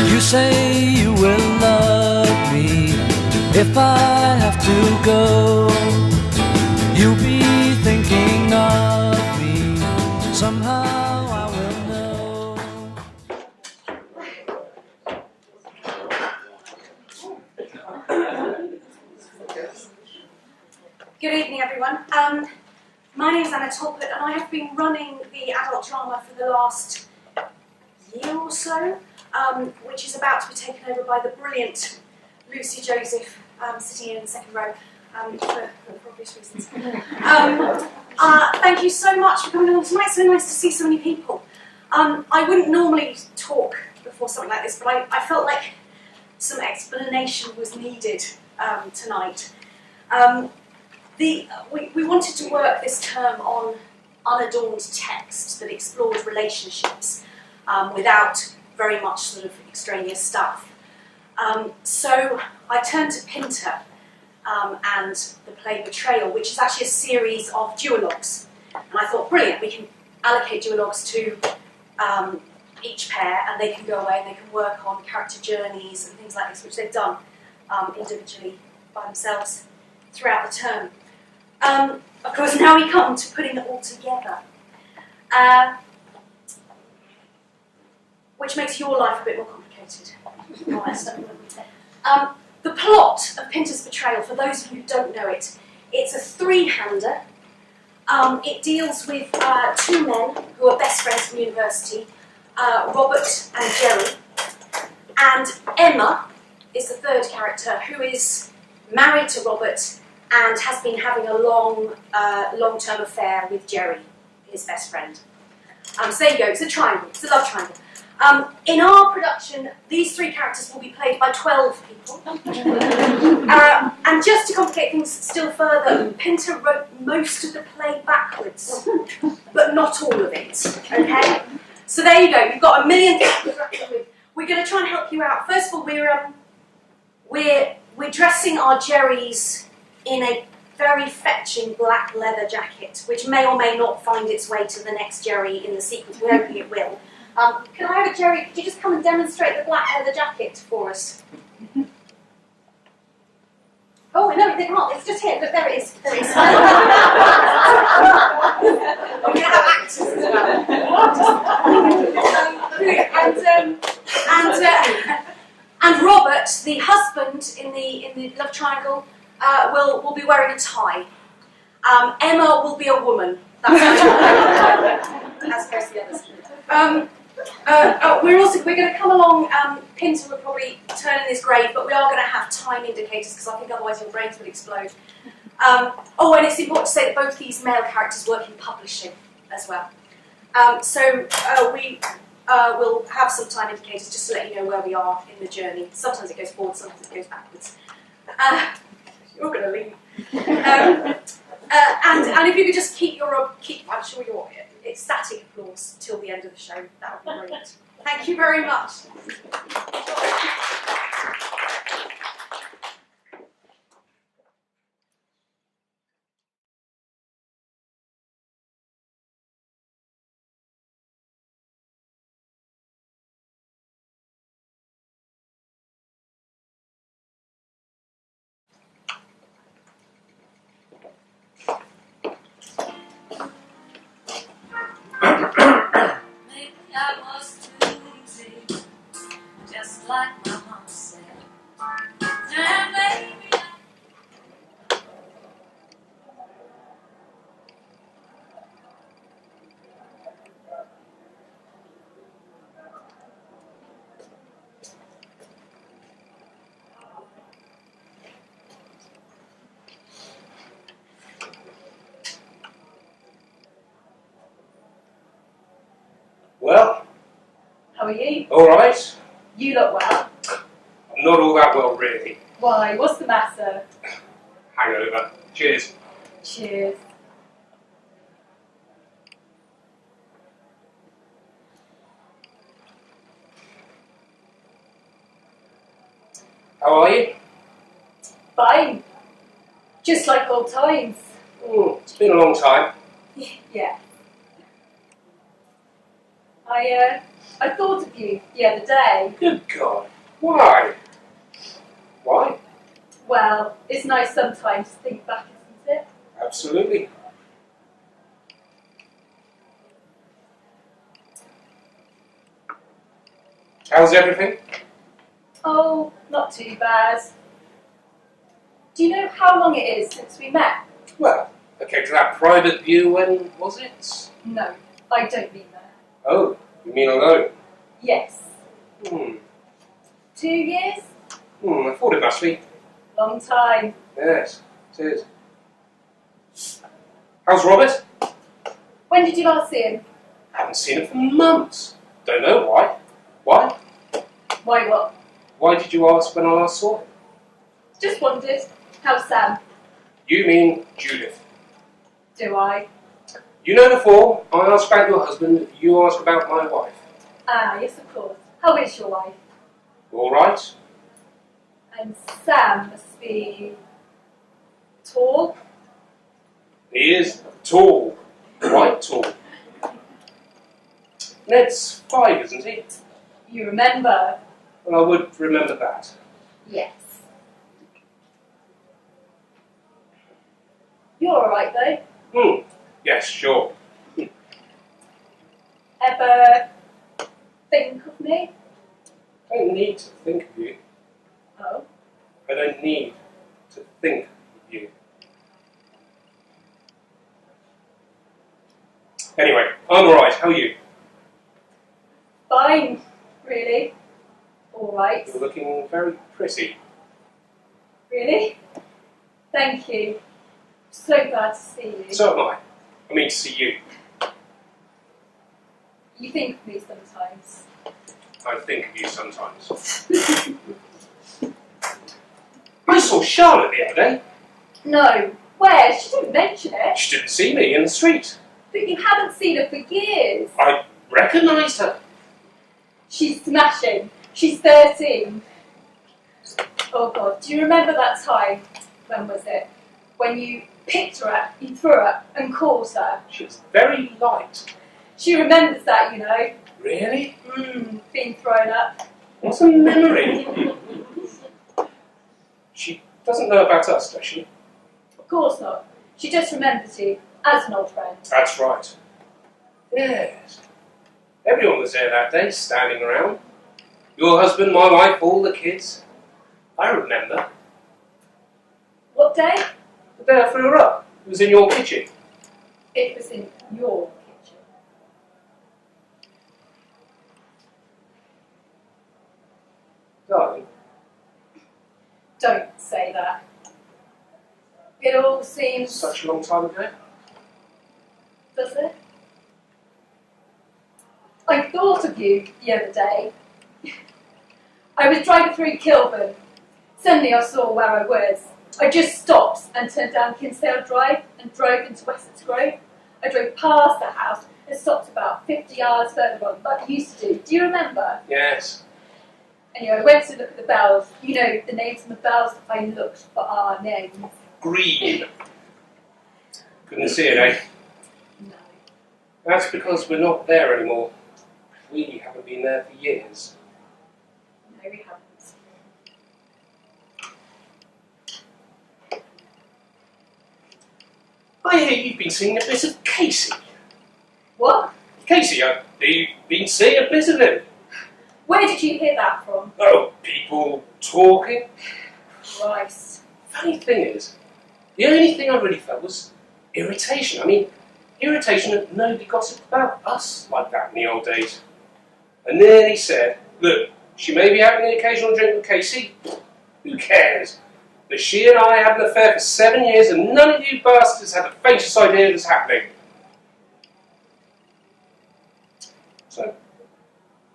You say you will love me if I have to go. You'll be thinking of me, somehow I will know. Good evening, everyone. My name is Anna Talbot, and I have been running the adult drama for the last year or so, which is about to be taken over by the brilliant Lucy Joseph, sitting here in the second row, for obvious reasons. Thank you so much for coming along tonight. It's so nice to see so many people. I wouldn't normally talk before something like this, but I felt like some explanation was needed tonight. We wanted to work this term on unadorned text that explored relationships without very much sort of extraneous stuff. So I turned to Pinter and the play Betrayal, which is actually a series of duologues. And I thought, brilliant, we can allocate duologues to each pair, and they can go away and they can work on character journeys and things like this, which they've done individually by themselves throughout the term. Of course, now we come to putting it all together, which makes your life a bit more complicated. The plot of Pinters' Betrayal, for those of you who don't know it, it's a three-hander. It deals with two men who are best friends from university, Robert and Jerry. And Emma is the third character, who is married to Robert and has been having a long-term affair with Jerry, his best friend. So there you go, it's a triangle, it's a love triangle. In our production, these three characters will be played by 12 people. And just to complicate things still further, Pinter wrote most of the play backwards, but not all of it, okay? So there you go, you've got a million things to reckon with. We're going to try and help you out. First of all, we're dressing our Jerrys in a very fetching black leather jacket, which may or may not find its way to the next Jerry in the sequence. We're hoping it will. Can I have a Jerry? Could you just come and demonstrate the black leather jacket for us? Oh, no, they can't. It's just here. Look, there it is. There it is. We're going to have actors as well. And Robert, the husband in the love triangle, will be wearing a tie. Emma will be a woman. That's as opposed to the others. We're going to come along. Pinter will probably turn in his grave, but we are going to have time indicators because I think otherwise your brains would explode. Oh, and it's important to say that both these male characters work in publishing as well. We will have some time indicators just to let you know where we are in the journey. Sometimes it goes forward, sometimes it goes backwards. You're going to leave. And if you could just keep I'm sure you're ecstatic applause till the end of the show, that would be brilliant. Thank you very much. Like my mom said, and baby, Well, how are you? all right. You look well. Not all that well, really. Why? What's the matter? Hangover. Cheers. Cheers. How are you? Fine. Just like old times. It's been a long time. Yeah. I thought of you the other day. Good God. Why? Why? Well, it's nice sometimes to think back, isn't it? Absolutely. How's everything? Oh, not too bad. Do you know how long it is since we met? Well, I came to that private view when was it? No, I don't mean that. Oh, you mean alone? Yes. 2 years? I thought it must be. Long time. Yes, it is. How's Robert? When did you last see him? Haven't seen him for months. Don't know why. Why? Why what? Why did you ask when I last saw him? Just wondered. How's Sam? You mean Judith. Do I? You know the form. I ask about your husband, you ask about my wife. Ah, yes, of course. How is your wife? All right? And Sam must be tall. He is tall. Quite tall. Ned's 5, isn't he? You remember? Well, I would remember that. Yes. You're alright though. Yes, sure. Ever think of me? I don't need to think of you. Oh. I don't need to think of you. Anyway, I'm alright. How are you? Fine, really. Alright. You're looking very pretty. Really? Thank you. So glad to see you. So am I. I mean to see you. You think of me sometimes. I think of you sometimes. I saw Charlotte the other day. No. Where? She didn't mention it. She didn't see me in the street. But you haven't seen her for years. I recognised her. She's smashing. She's 13. Oh God, do you remember that time? When was it? When you picked her up, you threw her and caught her. She was very light. She remembers that, you know. Really? Being thrown up. What a memory. She doesn't know about us, does she? Of course not. She just remembers you as an old friend. That's right. Yes. Everyone was there that day, standing around. Your husband, my wife, all the kids. I remember. What day? The day I threw her up. It was in your kitchen. It was in your kitchen. Darling, Don't say that. It all seems... such a long time ago. Does it? I thought of you the other day. I was driving through Kilburn. Suddenly I saw where I was. I just stopped and turned down Kinsale Drive and drove into Wessex Grove. I drove past the house and stopped about 50 yards further on, like you used to do. Do you remember? Yes. Anyway, I went to look at the bells. You know, the names on the bells. I looked for our names. Green. Couldn't see it, eh? No. That's because we're not there anymore. We haven't been there for years. No, we haven't. I hear you've been seeing a bit of Casey. What? Casey, you've been seeing a bit of him. Where did you hear that from? Oh, people talking. Christ. Funny thing is, the only thing I really felt was irritation. I mean, irritation that nobody gossiped about us like that in the old days. I nearly said, look, she may be having an occasional drink with Casey. Who cares? But she and I had an affair for 7 years and none of you bastards had the faintest idea it was happening. So,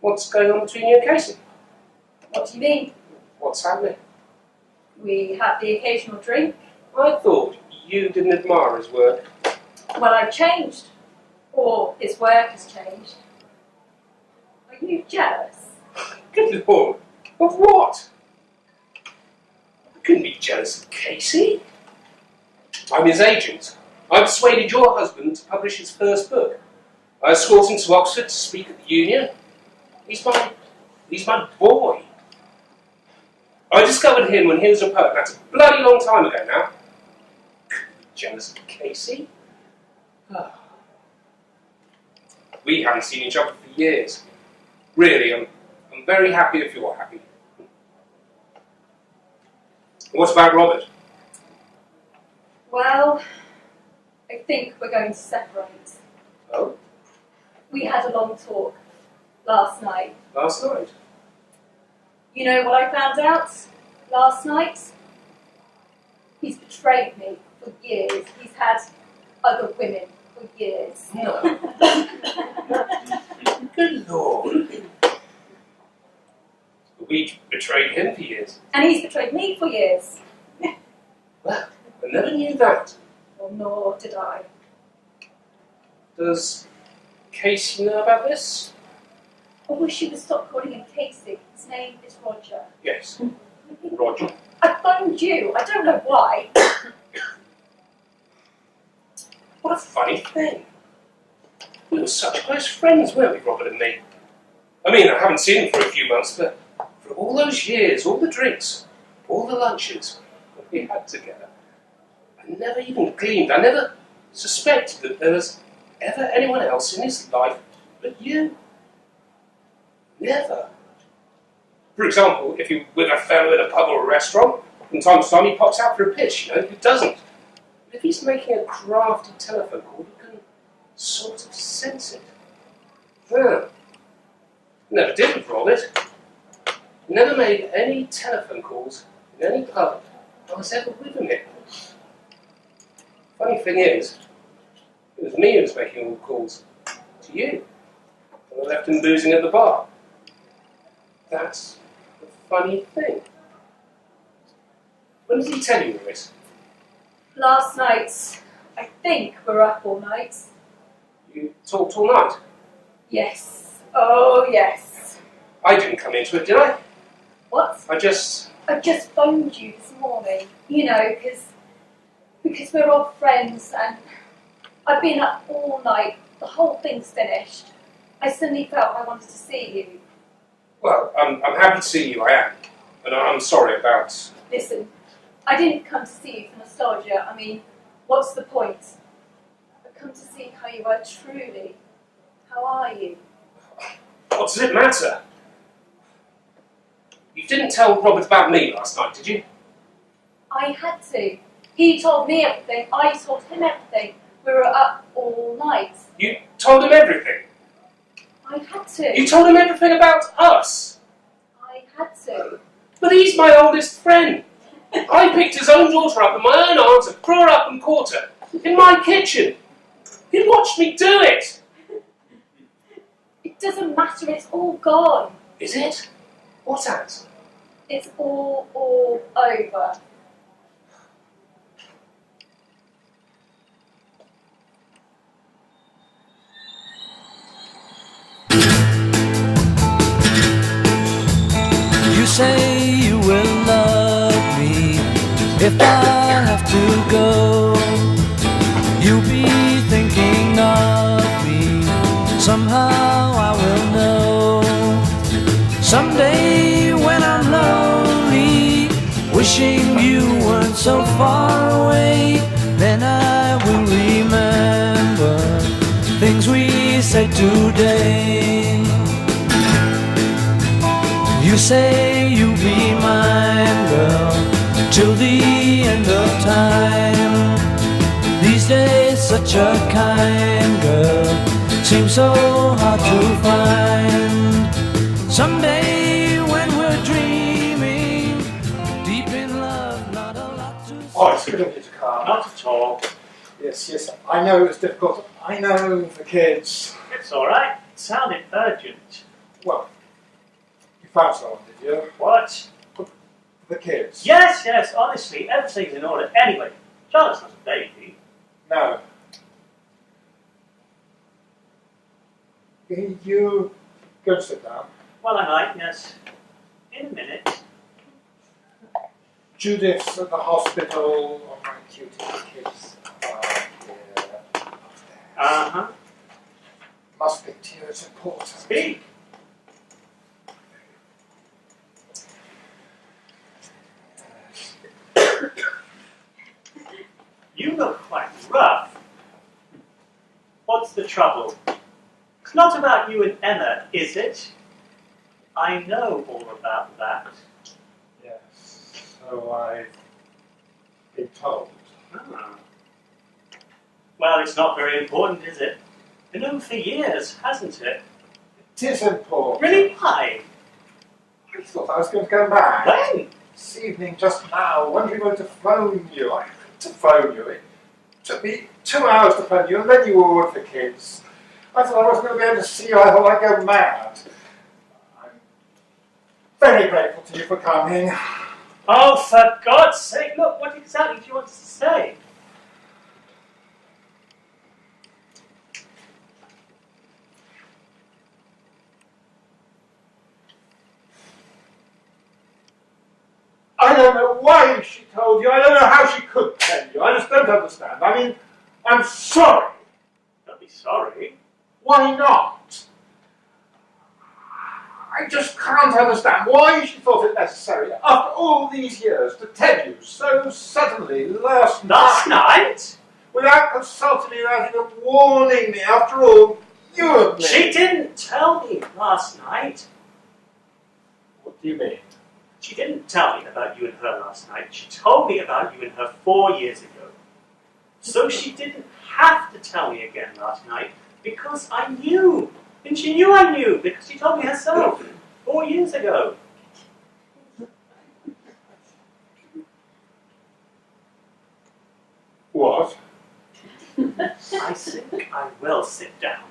what's going on between you and Casey? What do you mean? What's happening? We had the occasional drink. I thought you didn't admire his work. Well, I've changed. Or his work has changed. Are you jealous? Good Lord, of what? I couldn't be jealous of Casey. I'm his agent. I persuaded your husband to publish his first book. I escort him to Oxford to speak at the union. He's my boy. I discovered him when he was a poet. That's a bloody long time ago now. Jealous of Casey? We haven't seen each other for years. Really, I'm very happy if you're happy. What about Robert? Well, I think we're going to separate. Oh, We had a long talk last night. last night. You know what I found out last night? He's betrayed me for years. He's had other women for years. No. Good Lord. We betrayed him for years. And he's betrayed me for years. Well, I never knew that. Well, nor did I. Does Casey know about this? I wish you would stop calling him Casey. His name is Roger. Yes. Roger. I phoned you. I don't know why. What a funny thing. We were such close friends, weren't we, Robert and me? I mean, I haven't seen him for a few months, but for all those years, all the drinks, all the lunches that we had together, I never even gleamed, I never suspected that there was ever anyone else in his life but you. Never. For example, if you're with a fellow in a pub or a restaurant, from time to time he pops out for a pitch, you know, who doesn't? If he's making a crafty telephone call, you can sort of sense it. Yeah. Never did with Robert. Never made any telephone calls in any pub I was ever with him in. Funny thing is, it was me who was making all the calls to you. And I left him boozing at the bar. That's the funny thing. When did he tell you this? Last night, I think we're up all night. You talked all night? Yes. Oh, yes. I didn't come into it, did I? What? I just phoned you this morning, you know, because we're old friends and I've been up all night. The whole thing's finished. I suddenly felt I wanted to see you. Well, I'm happy to see you, I am. And I'm sorry about... Listen, I didn't come to see you for nostalgia. I mean, what's the point? I've come to see how you are truly. How are you? What does it matter? You didn't tell Robert about me last night, did you? I had to. He told me everything. I told him everything. We were up all night. You told him everything? I had to. You told him everything about us? I had to. But he's my oldest friend. I picked his own daughter up in my own arms and grew her up and caught her. In my kitchen. He watched me do it. It doesn't matter. It's all gone. Is it? What at? It's all over. You say you will love me if I have to go. You'll be thinking of me. Somehow I will know. Someday when I'm lonely, wishing you weren't so far away, then I will remember things we said today. You say you'll be mine, girl, till the end of time. These days such a kind girl seems so hard to find. Someday when we're dreaming, deep in love, not a lot to say. Oh, it's good of you to come. Not at all. Yes, I know it was difficult. I know the kids. It's all right. It sounded urgent. Well, you found someone, did you? What? The kids? Yes, honestly, everything's in order. Anyway, Charlotte's not a baby. No. You go and sit down. Well, I might, yes. In a minute. Judith's at the hospital on my duty. The kids are here. Uh-huh. must speak to you. It's important. Speak. You look quite rough. What's the trouble? It's not about you and Emma, is it? I know all about that. Yes, so I've been told. Ah. Well, it's not very important, is it? Been known for years, hasn't it? It is important. Really? Why? I thought I was going to go mad. When? This evening, just now, wondering where to phone you. I had to phone you. It took me 2 hours to phone you, and then you were with the kids. I thought I wasn't going to be able to see you. I thought I'd go mad. I'm very grateful to you for coming. Oh, for God's sake, look, what exactly do you want us to say? I don't know why she told you. I don't know how she could tell you. I just don't understand. I mean, I'm sorry. Don't be sorry. Why not? I just can't understand why she thought it necessary, after all these years, to tell you so suddenly last Night? without consulting me, without even warning me. After all, you and me. She didn't tell me last night. What do you mean? She didn't tell me about you and her last night. She told me about you and her 4 years ago. So she didn't have to tell me again last night because I knew. And she knew I knew because she told me herself 4 years ago. What? I think I will sit down.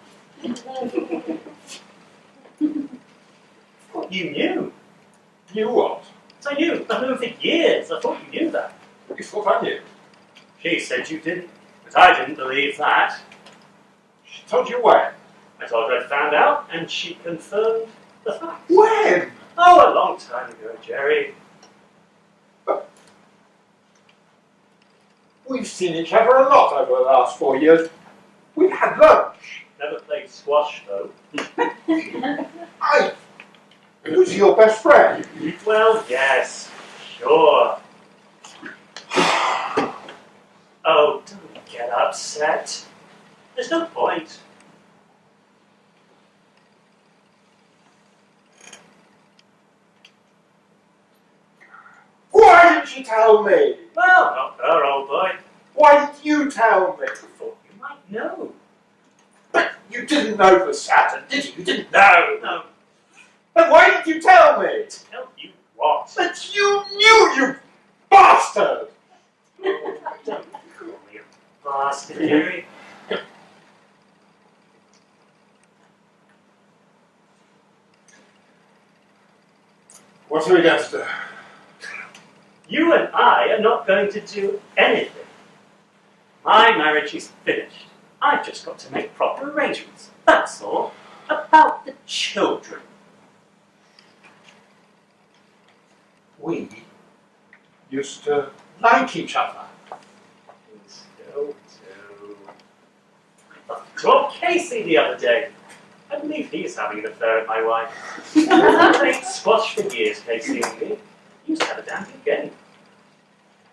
You knew. You what? I knew. I've known for years. I thought you knew that. You thought I knew. She said you didn't, but I didn't believe that. She told you when? I told her I'd found out, and she confirmed the fact. When? Oh, a long time ago, Jerry. We've seen each other a lot over the last 4 years. We had lunch. Never played squash, though. Who's your best friend? Well, yes, sure. Oh, don't get upset. There's no point. Why didn't she tell me? Well, not her, old boy. Why did you tell me? I thought you might know. But you didn't know for Saturn, did you? You didn't know. No, Then why did you tell me? tell you what? But you knew, you bastard! Oh, don't call me a bastard, Jerry. What are we going to do? You and I are not going to do anything. My marriage is finished. I've just got to make proper arrangements. That's all. About the children. We used to like each other. We still do. I saw Casey the other day. I believe he's having an affair with my wife. We've played squash for years, Casey and me. Used to have a damn good game.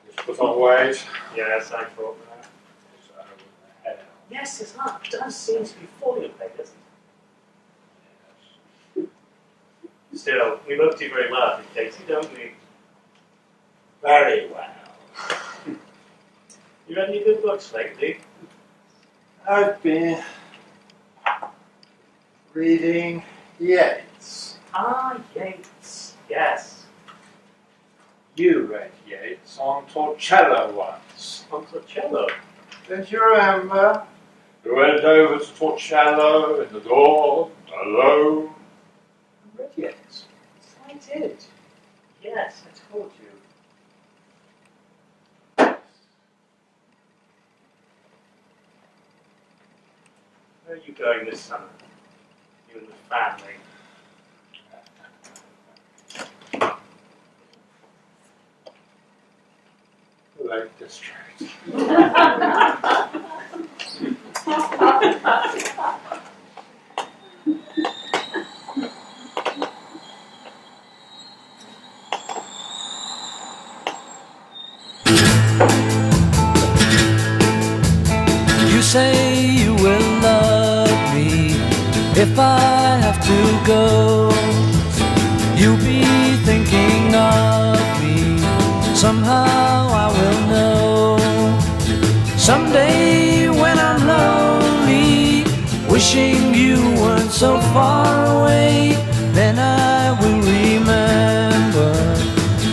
Just put on weight. Yes, I thought that. Yes, his heart does seem to be falling away, doesn't it? Still, we both do very well, I think, Casey, don't we? Very well. You read any good books lately? I've been reading Yeats. Ah, Yeats. Yes. You read Yeats on Torcello once. On Coachella. Don't you remember? You went over to Torcello in the dawn, alone. I read Yeats. Yes, I did. Yes, I told you. Where are you going this summer? You and the family. Lake District. If I have to go, you'll be thinking of me. Somehow I will know. Someday when I'm lonely, wishing you weren't so far away, then I will remember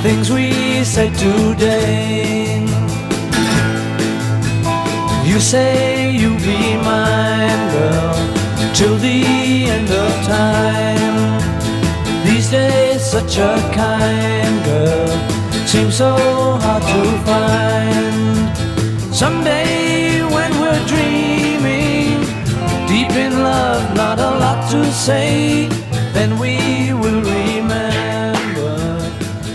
things we said today. You say you'll be mine, girl, till the end of time. These days such a kind girl seems so hard to find. Someday when we're dreaming, deep in love, not a lot to say, then we will remember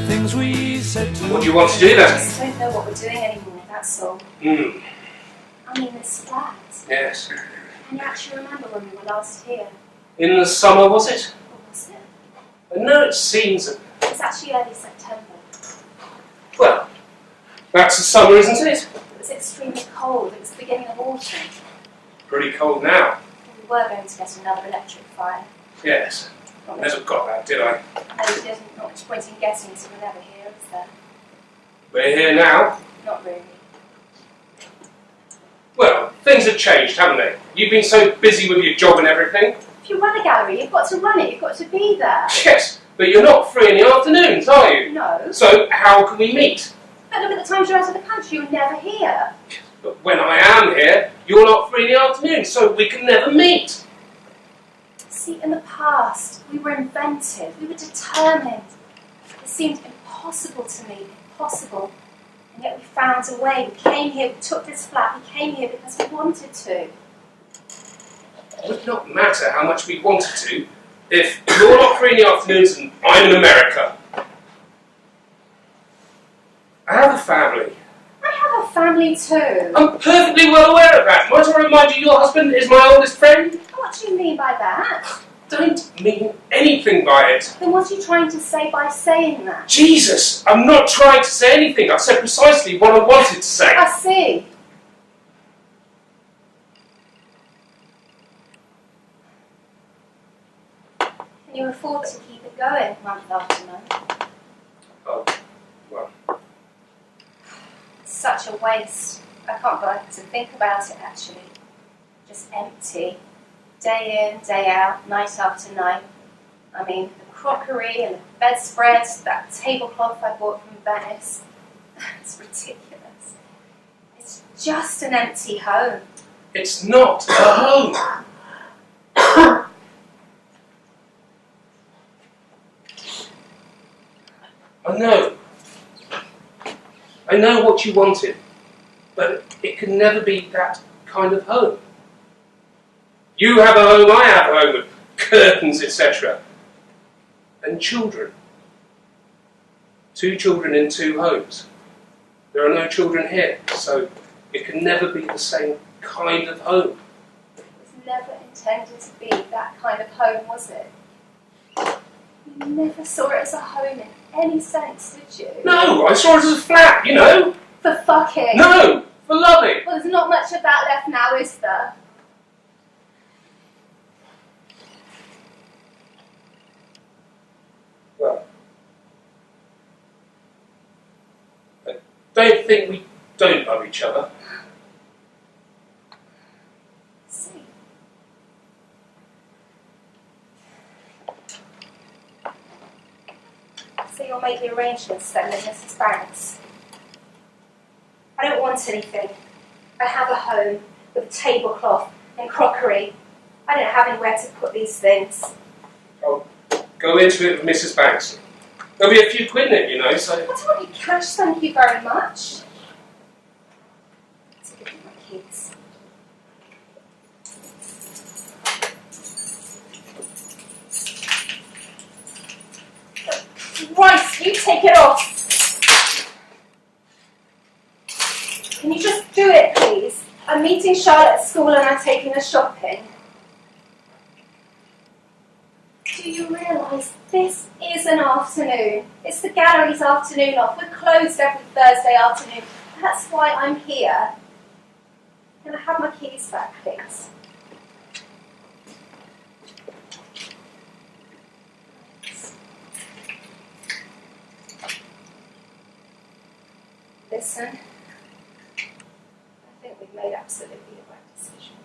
things we said to. What do you want to do I then? just don't know what we're doing anymore, that's all. I mean, this flat. Yes. Can you actually remember when we were last here? In the summer, was it? What was it? I know it seems. It was actually early September. Well, that's the summer, isn't it? It was extremely cold. It was the beginning of autumn. Pretty cold now. We were going to get another electric fire. Yes. I never got that, did I? No, we didn't. Not much point in getting it. We're never here, is there? We're here now. Not really. Well, things have changed, haven't they? You've been so busy with your job and everything. If you run a gallery, you've got to run it. You've got to be there. Yes, but you're not free in the afternoons, are you? No. So how can we meet? But look at the times you're out of the country. You're never here. But when I am here, you're not free in the afternoon, so we can never meet. See, in the past, we were inventive. We were determined. It seemed impossible to me. Impossible. And yet we found a way. We came here, we took this flat, we came here because we wanted to. It would not matter how much we wanted to if you're not free in the afternoons and I'm in America. I have a family. I have a family too. I'm perfectly well aware of that. Might I remind you your husband is my oldest friend? What do you mean by that? Don't mean anything by it. Then what are you trying to say by saying that? Jesus, I'm not trying to say anything. I said precisely what I wanted to say. I see. Can you afford to keep it going month after month? Oh, well. It's such a waste. I can't bear to think about it actually. Just empty. Day in, day out, night after night. I mean, the crockery and the bedspreads, that tablecloth I bought from Venice. It's ridiculous. It's just an empty home. It's not a home. I know what you wanted, but it can never be that kind of home. You have a home, I have a home with curtains, etc. And children. 2 children in 2 homes. There are no children here, so it can never be the same kind of home. It was never intended to be that kind of home, was it? You never saw it as a home in any sense, did you? No, I saw it as a flat, you know. For fucking. No, for loving. Well, there's not much of that left now, is there? Well, I don't think we don't love each other. See. So you'll make the arrangements then with Mrs. Banks. I don't want anything. I have a home with a tablecloth and crockery. I don't have anywhere to put these things. I'll go into it with Mrs. Banks. There'll be a few quid in it, you know, so... I don't want your cash, thank you very much. To give you my keys. Christ, you take it off! Can you just do it, please? I'm meeting Charlotte at school and I'm taking her shopping. Do you realise this is an afternoon? It's the gallery's afternoon off. We're closed every Thursday afternoon. That's why I'm here. Can I have my keys back, please? son. I think we've made absolutely the right decision.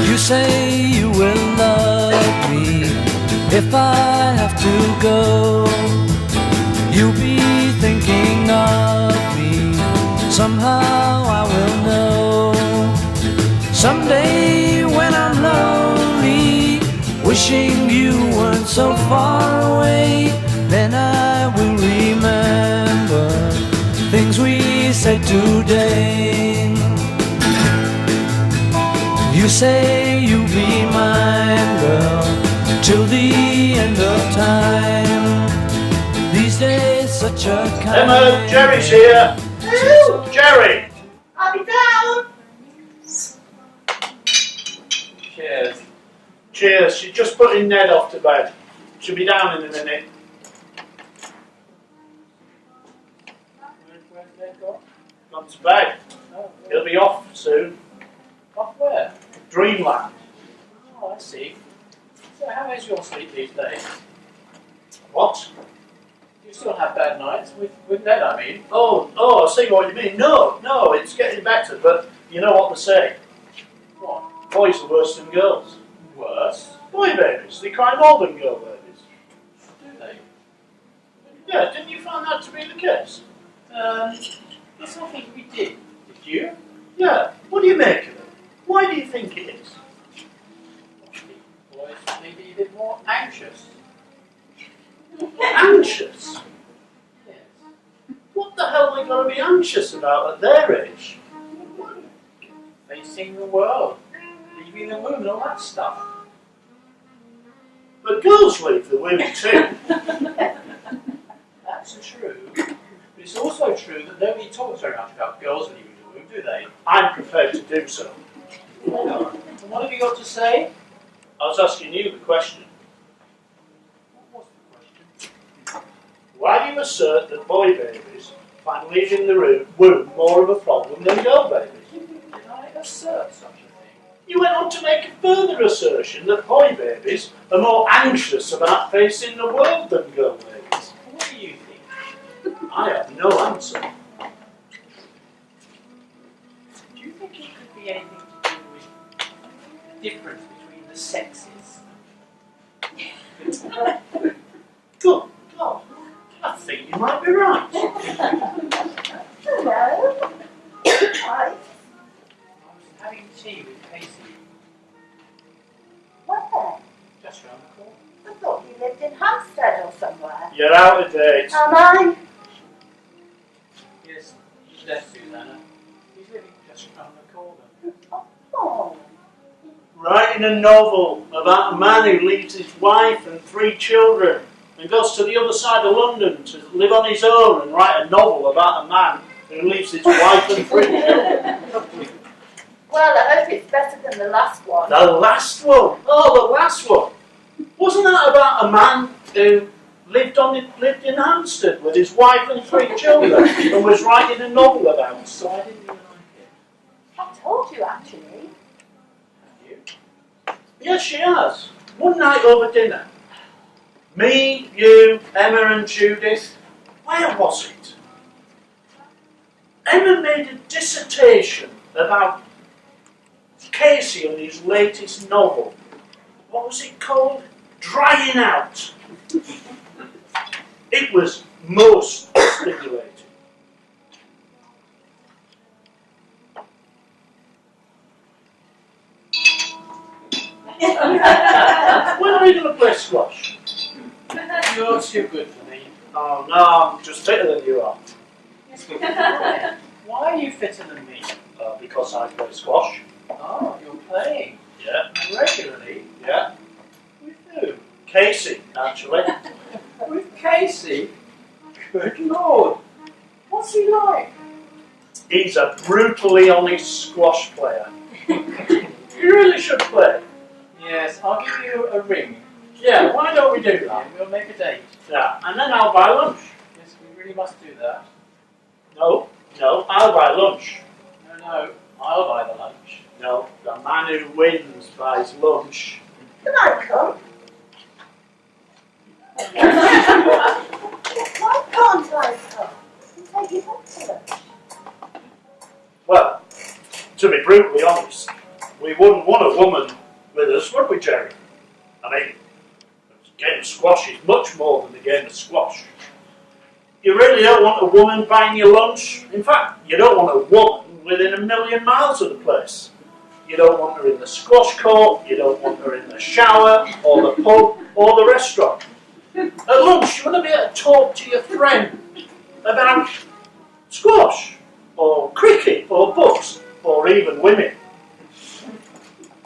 You say you will love me if I have to go. You'll be thinking of me. Somehow I will know. Someday when I'm lonely, wishing you weren't so far away, then I will remember things we said today. You say you'll be mine, girl, till the end of time. These days such a kind. Emma, Jerry's here. Hello, Jerry. I'll be down. Cheers. Cheers. She's just putting Ned off to bed. She'll be down in a minute. Where's Ned gone? Gone to bed. Oh, He'll be off soon. off where? Dreamland. Oh, I see. So how is your sleep these days? What? Do you still have bad nights? With Ned, I mean. Oh, I see what you mean. No, it's getting better, but you know what they say. What? Boys are worse than girls. Worse? Boy babies, they cry more than girl babies. Do they? Yeah, didn't you find that to be the case? Yes, I think we did. Did you? Yeah, what do you make of it? Why do you think it is? Boys may be a bit more anxious. Anxious? Yes. What the hell are they going to be anxious about at their age? Facing the world, leaving the womb and all that stuff. But girls leave the womb too. That's true. But it's also true that nobody talks very much about girls leaving the womb, do they? I'm prepared to do so. And what have you got to say? I was asking you the question. What was the question? Why do you assert that boy babies find leaving the womb more of a problem than girl babies? Did I assert such a thing? You went on to make a further assertion that boy babies are more anxious about facing the world than girl babies. What do you think? I have no answer. Do you think it could be anything to do with the difference between the sexes? Good God, I think you might be right. Hello. Hi. I was having tea with Casey Where? just round the corner. I thought you lived in Hampstead or somewhere. You're out of date. Am I? Yes, he's left Susanna. He's living just round the corner. Oh. Writing a novel about a man who leaves his wife and 3 children and goes to the other side of London to live on his own and write a novel about a man who leaves his wife and 3 children. Well, I hope it's better than the last one. The last one. Oh, the last one. Wasn't that about a man who lived in Hampstead with his wife and 3 children and was writing a novel about? So I didn't even like it. I told you, actually. Have you? Yes, she has. One night over dinner. Me, you, Emma and Judith. Where was it? Emma made a dissertation about Casey and his latest novel. What was it called? Drying Out. It was most stimulating. When are we going to play squash? You're too good for me. Oh no, I'm just fitter than you are. Yes, but why? Why are you fitter than me? Because I play squash. Oh, you're playing Yeah, regularly yeah. with who? Casey, actually. With Casey? Good Lord. What's he like? He's a brutally honest squash player. You really should play. Yes, I'll give you a ring. Yeah, why don't we do And that? we'll make a date. Yeah, and then I'll buy lunch. Yes, we really must do that. No, I'll buy lunch. No, I'll buy the lunch. No, the man who wins buys lunch. Can I come? Why can't I come and take you back to lunch? Well, to be brutally honest, we wouldn't want a woman with us, would we, Jerry? I mean, the game of squash is much more than the game of squash. You really don't want a woman buying your lunch. In fact, you don't want a woman within 1,000,000 miles of the place. You don't want her in the squash court, you don't want her in the shower, or the pub, or the restaurant. At lunch, you want to be able to talk to your friend about squash, or cricket, or books, or even women.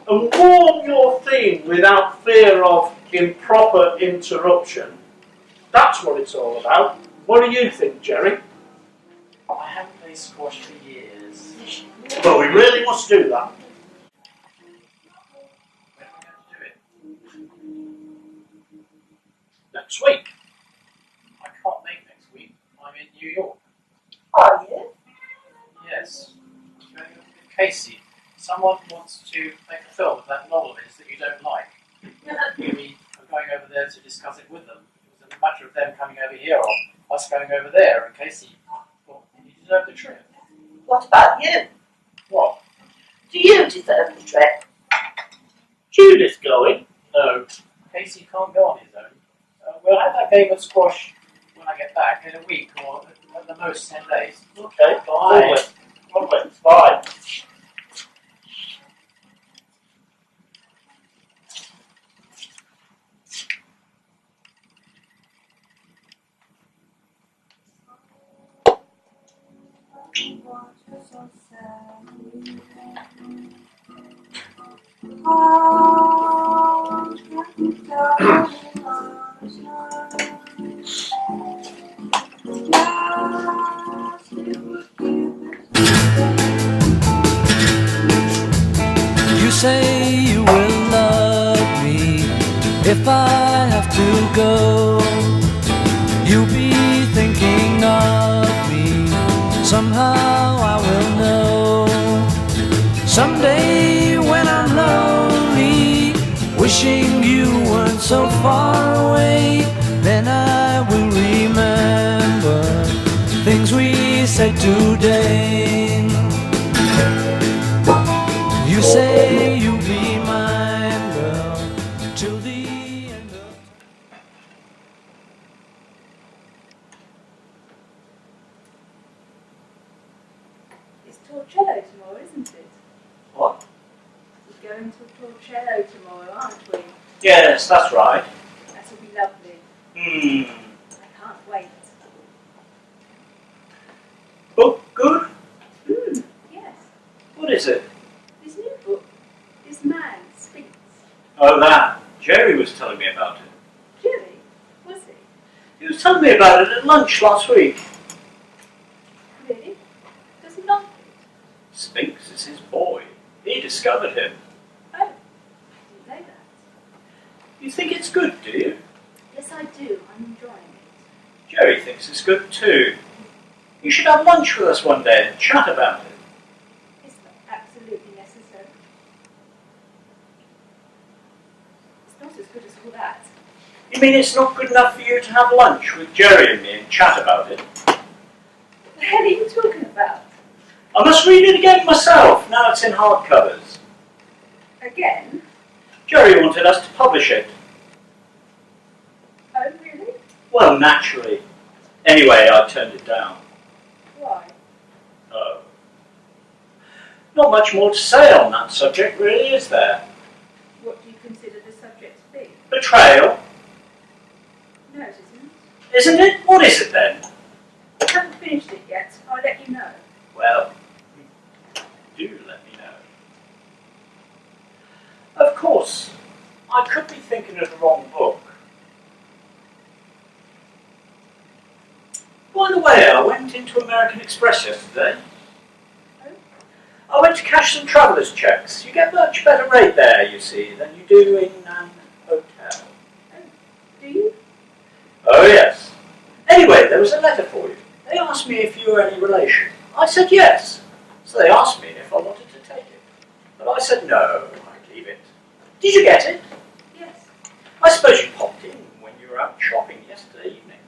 And warm your theme without fear of improper interruption. That's what it's all about. What do you think, Jerry? I haven't played squash for years. Well, we really must do that. When are we going to do it? Next week. I can't make next week. I'm in New York. Are you? Yes. I'm going with Casey. Someone wants to make a film of that novel of his that you don't like. We are going over there to discuss it with them. It was a matter of them coming over here or us going over there, and Casey thought you deserve the trip. What about you? What? Do you deserve the trip? Judith going? No. Casey can't go on his own. We'll have that game of squash when I get back in a week or at the most 10 days. Okay, Bye. Lovely. Bye. You say you will love me if I have to go. You'll be thinking of me. Somehow I will know. Someday when I'm lonely, wishing you weren't so far away, then I will remember things we said today. You say you'll be mine, girl, till the end of It's Torcello tomorrow, isn't it? What? We're going to Torcello tomorrow, aren't we? Yes, that's right. That'll be lovely. I can't wait. Book good? Yes. What is it? This new book, this man speaks. Oh, that. Jerry was telling me about it. Jerry, was he? He was telling me about it at lunch last week. Really? Does he like it? Spinks is his boy. He discovered him. Oh, I didn't know that. You think it's good, do you? Yes, I do. I'm enjoying it. Jerry thinks it's good too. You should have lunch with us one day and chat about it. It's not absolutely necessary. It's not as good as all that. You mean it's not good enough for you to have lunch with Jerry and me and chat about it? What the hell are you talking about? I must read it again myself, now it's in hardcovers. Again? Jerry wanted us to publish it. Oh, really? Well, naturally. Anyway, I turned it down. Why? Oh. Not much more to say on that subject, really, is there? What do you consider the subject to be? Betrayal. No, it isn't. Isn't it? What is it then? I haven't finished it yet. I'll let you know. Well, do let me know. Of course, I could be thinking of the wrong book. By the way, I went into American Express yesterday. Oh? I went to cash some traveller's checks. You get much better rate there, you see, than you do in an hotel. Do you? Oh, yes. Anyway, there was a letter for you. Oh, They asked me if you were any relation. I said yes. So they asked me if I wanted to take it. But I said no, I'd leave it. Did you get it? Yes, I suppose you popped in when you were out shopping yesterday evening.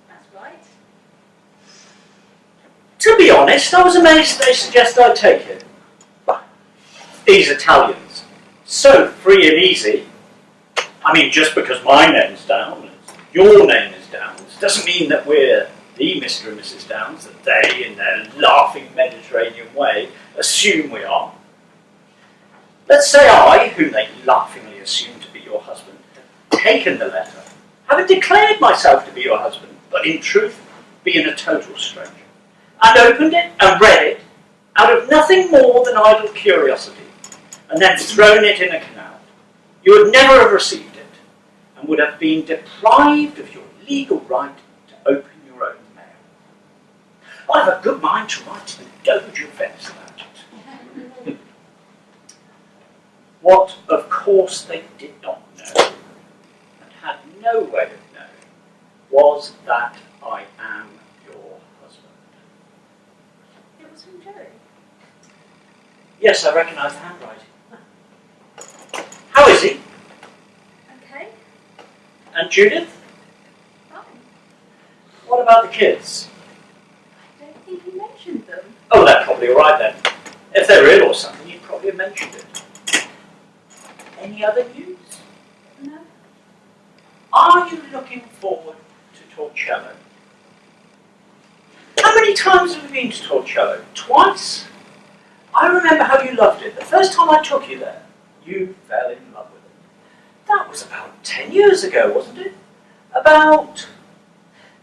that's right. To be honest, I was amazed they suggested I take it. These Italians, so free and easy. I mean, just because my name's Downs, your name is Downs, doesn't mean that we're the Mr. and Mrs. Downs that they, in their laughing Mediterranean way, assume we are. Let's say I, whom they laughingly assume to be your husband, have taken the letter, having declared myself to be your husband, but in truth, being a total stranger, and opened it and read it out of nothing more than idle curiosity, and then thrown it in a canal. You would never have received it, and would have been deprived of your legal right to open your own mail. I have a good mind to write to the Doge of Venice about it. What, of course, they did not know, and had no way of knowing, was that I am your husband. It was from Jerry. Yes, I recognise the handwriting. How is he? Okay, And Judith? fine. What about the kids? I don't think he mentioned them. Oh, they're probably all right then. If they were ill or something, you'd probably have mentioned it. Any other news? No. Are you looking forward to Torcello? How many times have you been to Torcello? Twice? I remember how you loved it. The first time I took you there, you fell in love with it. That was about 10 years ago, wasn't it? About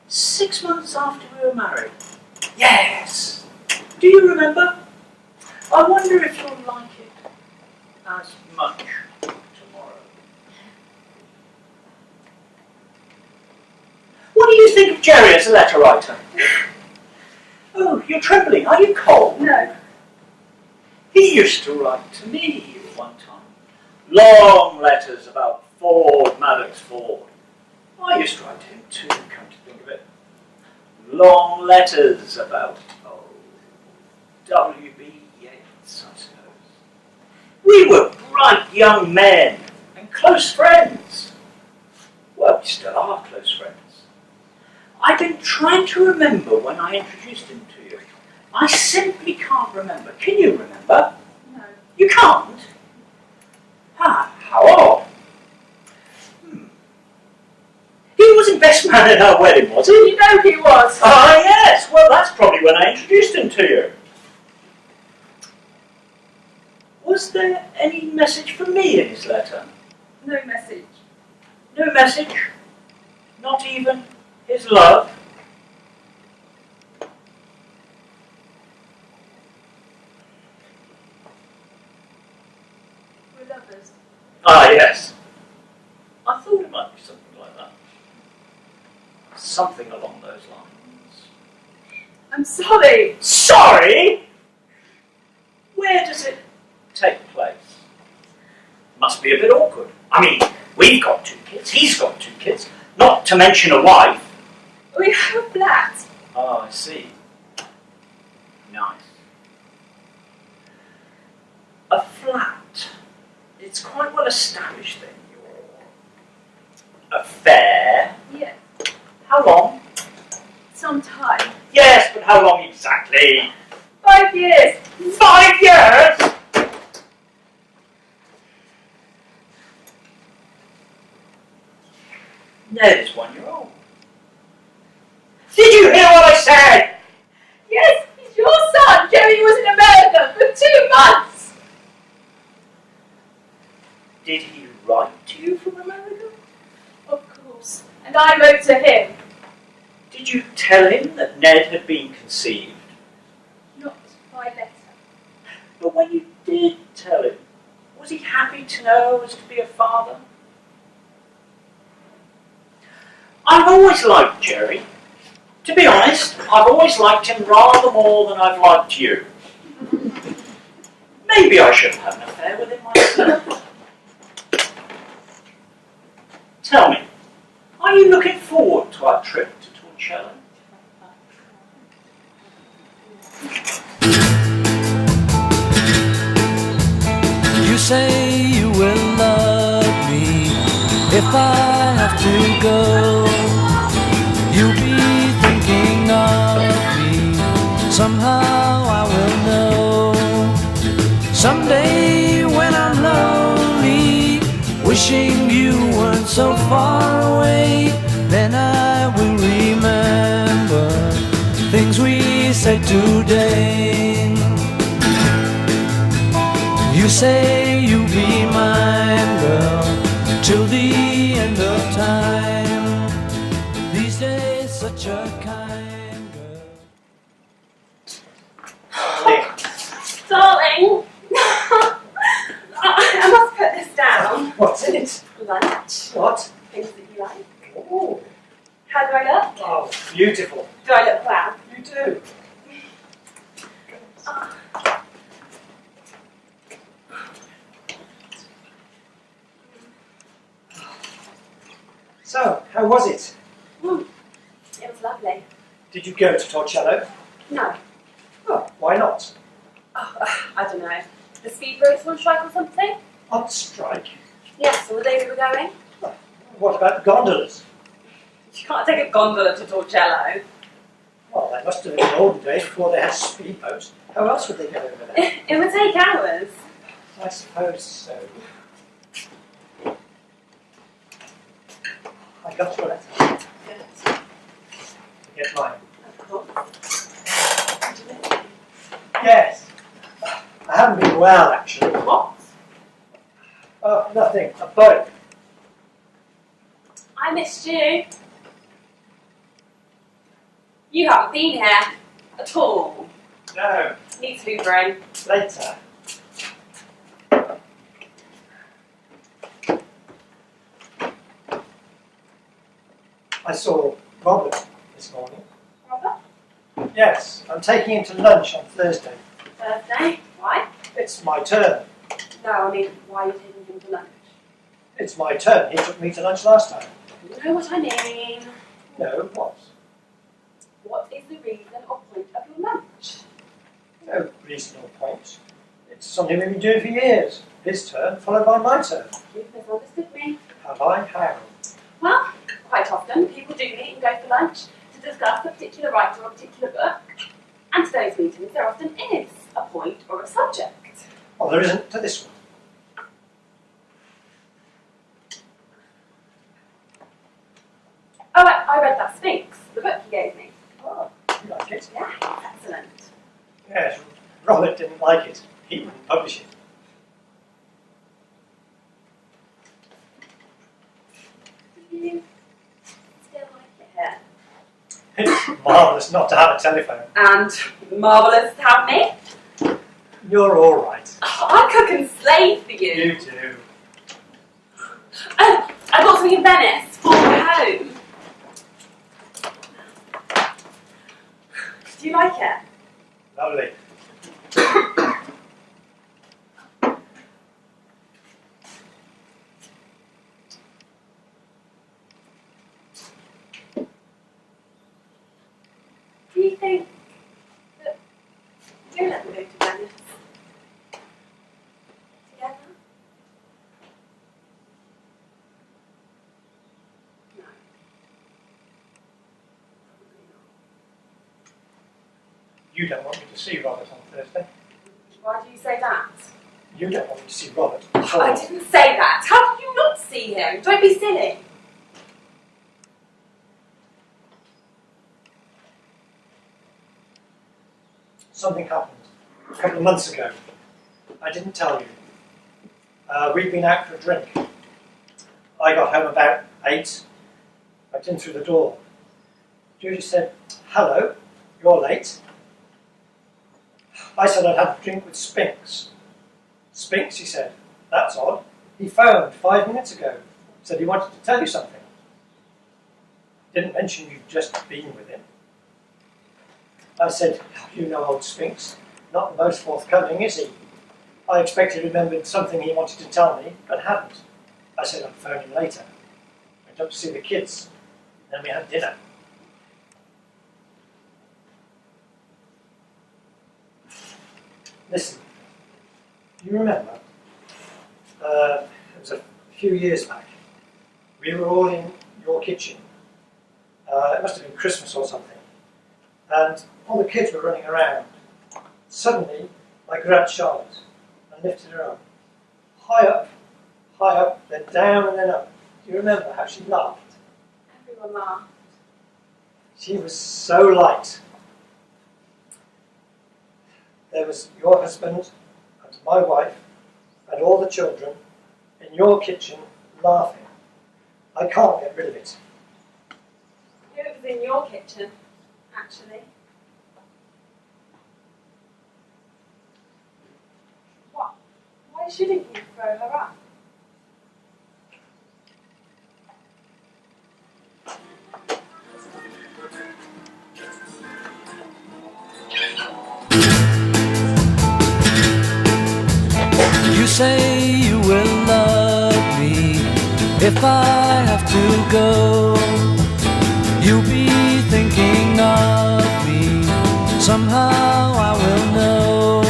6 months after we were married. Yes. Do you remember? I wonder if you'll like it as much tomorrow. What do you think of Jerry as a letter writer? Oh, you're trembling. Are you cold? No. He used to write to me at one time. Long letters about Ford, Maddox Ford. I used to write to him too, come to think of it. Long letters about, W.B. Yeats, I suppose. We were bright young men and close friends. Well, we still are close friends. I've been trying to remember when I introduced him to you. I simply can't remember. Can you remember? No. You can't? Ah, how odd. He wasn't best man at our wedding, was he? You know he was. Ah, yes. Well, that's probably when I introduced him to you. Was there any message for me in his letter? No message. No message? Not even his love? We're lovers. Ah, yes. I thought it might be something like that. Something along those lines. I'm sorry. Sorry? Where does it take place? Must be a bit awkward. I mean, we've got 2 kids, he's got 2 kids, not to mention a wife. We have a flat. Oh, I see. Nice. A flat. It's quite well established then, your affair. Yeah. How long? Some time. Yes, but how long exactly? 5 years. 5 years? Ned is 1 year old. Did you hear what I said? Yes, he's your son. Jerry was in America for 2 months. Did he write to you from America? Of course. And I wrote to him. Did you tell him that Ned had been conceived? Not by letter. But when you did tell him, was he happy to know I was to be a father? I've always liked Jerry. To be honest, I've always liked him rather more than I've liked you. Maybe I should have had an affair with him myself. Tell me, are you looking forward to our trip to Torcello? If I have to go, you'll be thinking of me. Somehow I will know. Someday when I'm lonely, wishing you weren't so far away, then I will remember things we said today. You say you'll be mine, girl, till the end of time. These days, such a kind girl. Darling, I must put this down. What's in it? Lunch. What? Things that you like. Oh, How do I look? oh, beautiful. Do I look well? You do. So, how was it? It was lovely. Did you go to Torcello? No. Oh, why not? Oh, I don't know. The speedboats on strike or something? On strike? Yes, on the day we were going. What about the gondolas? You can't take a gondola to Torcello. Well, they must have in the olden days before they had speedboats. How else would they get over there? It would take hours. I suppose so. I got your letter. Get mine. Of course. Yes. I haven't been well, actually. What? Oh, nothing. A bug. I missed you. You haven't been here at all. No. Needs hoovering. Later. I saw Robert this morning. Robert? Yes, I'm taking him to lunch on Thursday. Thursday? Why? It's my turn. No, I mean, why are you taking him to lunch? It's my turn. He took me to lunch last time. You know what I mean. No, what? What is the reason or point of your lunch? No reasonable point. It's something we've been doing for years. His turn, followed by my turn. You've misunderstood me. Have I? How? Well, quite often people do meet and go for lunch to discuss a particular writer or a particular book. And to those meetings there often is a point or a subject. Well, there isn't to this one. Oh, I read that Sphinx, the book you gave me. Oh, you like it? Yeah, excellent. Yes, Robert didn't like it. He wouldn't publish it. Do you still like it here? It's marvellous not to have a telephone. And marvellous to have me. You're all right. Oh, I cook and slave for you. You do. Oh, I bought something in Venice for home. Do you like it? Lovely. Do you think that you'll ever go to Venice together? No. Probably not. You don't want me to see Robert on Thursday. Why do you say that? You don't want me to see Robert. I didn't say that. How can you not see him? Don't be silly. Something happened a couple of months ago. I didn't tell you. We'd been out for a drink. I got home about 8. I went in through the door. Judy said, "Hello, you're late." I said I'd had a drink with Spinks. "Spinks," he said. "That's odd. He phoned 5 minutes ago. Said he wanted to tell you something. Didn't mention you'd just been with him." I said, "You know old Spinks. Not the most forthcoming, is he?" I expected he remembered something he wanted to tell me, but hadn't. I said I'd phone him later. Went up to see the kids. Then we had dinner. Listen, you remember? It was a few years back. We were all in your kitchen. It must have been Christmas or something. And all the kids were running around. Suddenly, I grabbed Charlotte and lifted her up. High up, then down and then up. Do you remember how she laughed? Everyone laughed. She was so light. There was your husband and my wife and all the children in your kitchen laughing. I can't get rid of it. It was in your kitchen, actually. What? Why shouldn't you throw her up? You say you will love me if I have to go. You'll be thinking of me. Somehow I will know.